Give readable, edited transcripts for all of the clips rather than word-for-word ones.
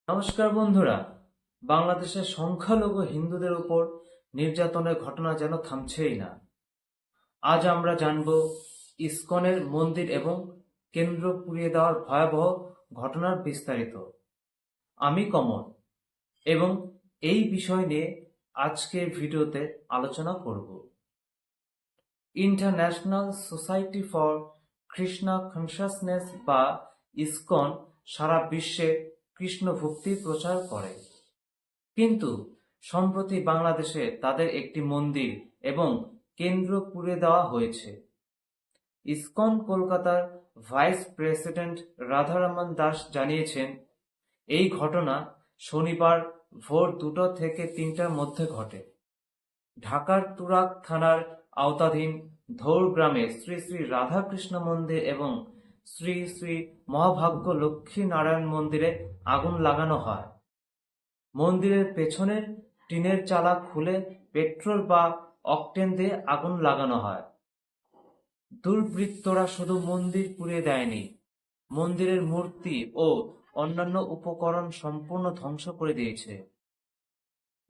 নমস্কার বন্ধুরা। বাংলাদেশের সংখ্যালঘু হিন্দুদের উপর নির্যাতনের ঘটনা যেন থামছেই না। আজ আমরা জানব ইসকনের মন্দির এবং কেন্দ্র পুড়িয়ে দেওয়ার ভয়াবহ ঘটনার বিস্তারিত। আমি কমল এবং এই বিষয় নিয়ে আজকের ভিডিওতে আলোচনা করব। International society for Krishna consciousness বা ইসকন সারা বিশ্বে কৃষ্ণ ভক্তির প্রচার করে, কিন্তু সম্প্রতি বাংলাদেশে তাদের একটি মন্দির এবং কেন্দ্র পুড়িয়ে দেওয়া হয়েছে। ইসকন কলকাতার ভাইস প্রেসিডেন্ট রাধারমণ দাস জানিয়েছেন, এই ঘটনা শনিবার ভোর 2টা থেকে 3টার মধ্যে ঘটে। ঢাকার তুরাগ থানার আওতাধীন ধৌর গ্রামে শ্রী শ্রী রাধাকৃষ্ণ মন্দির এবং শ্রী শ্রী মহাভাগ্য লক্ষ্মী নারায়ণ মন্দিরে আগুন লাগানো হয়। মন্দিরের পেছনের টিনের চালা খুলে পেট্রোল বা অকটেন দিয়ে আগুন লাগানো হয়। দুর্বৃত্তরা শুধু মন্দির পুড়িয়ে দেয়নি, মন্দিরের মূর্তি ও অন্যান্য উপকরণ সম্পূর্ণ ধ্বংস করে দিয়েছে।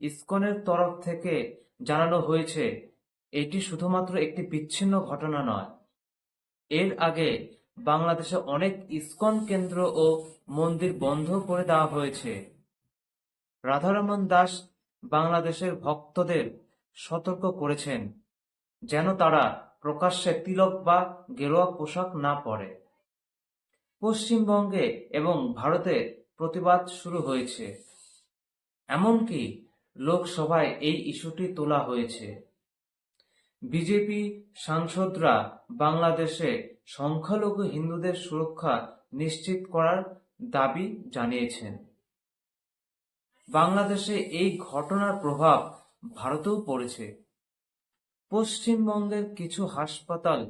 ইসকনের তরফ থেকে জানানো হয়েছে, এটি শুধুমাত্র একটি বিচ্ছিন্ন ঘটনা নয়। এর আগে বাংলাদেশে অনেক ইসকন কেন্দ্র ও মন্দির বন্ধ করে দেওয়া হয়েছে। রাধারমণ দাস বাংলাদেশের ভক্তদের সতর্ক করেছেন যেন তারা প্রকাশ্যে তিলক বা গেরুয়া পোশাক না পরে। পশ্চিমবঙ্গে এবং ভারতে প্রতিবাদ শুরু হয়েছে, এমনকি লোকসভায় এই ইস্যুটি তোলা হয়েছে। বিজেপি সাংসদরা বাংলাদেশে সংখ্যালঘু হিন্দুদের সুরক্ষা নিশ্চিত করার দাবি জানিয়েছেন। বাংলাদেশে এই ঘটনার প্রভাব ভারতেও পড়েছে। পশ্চিমবঙ্গের কিছু হাসপাতাল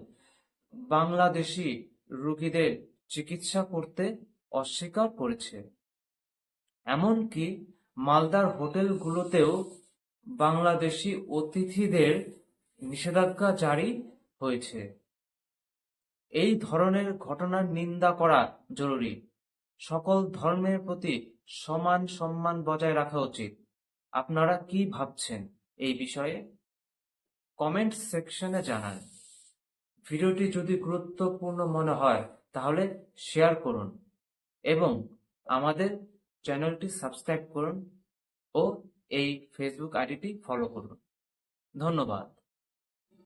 বাংলাদেশি রোগীদের চিকিৎসা করতে অস্বীকার করেছে। এমনকি মালদার হোটেলগুলোতেও বাংলাদেশি অতিথিদের নিষেধাজ্ঞা জারি হয়েছে। এই ধরনের ঘটনার নিন্দা করা জরুরি। সকল ধর্মের প্রতি সমান সম্মান বজায় রাখা উচিত। আপনারা কি ভাবছেন এই বিষয়ে? কমেন্ট সেকশনে জানান। ভিডিওটি যদি গুরুত্বপূর্ণ মনে হয় তাহলে শেয়ার করুন এবং আমাদের চ্যানেলটি সাবস্ক্রাইব করুন ও এই ফেসবুক আইডিটি ফলো করুন। ধন্যবাদ।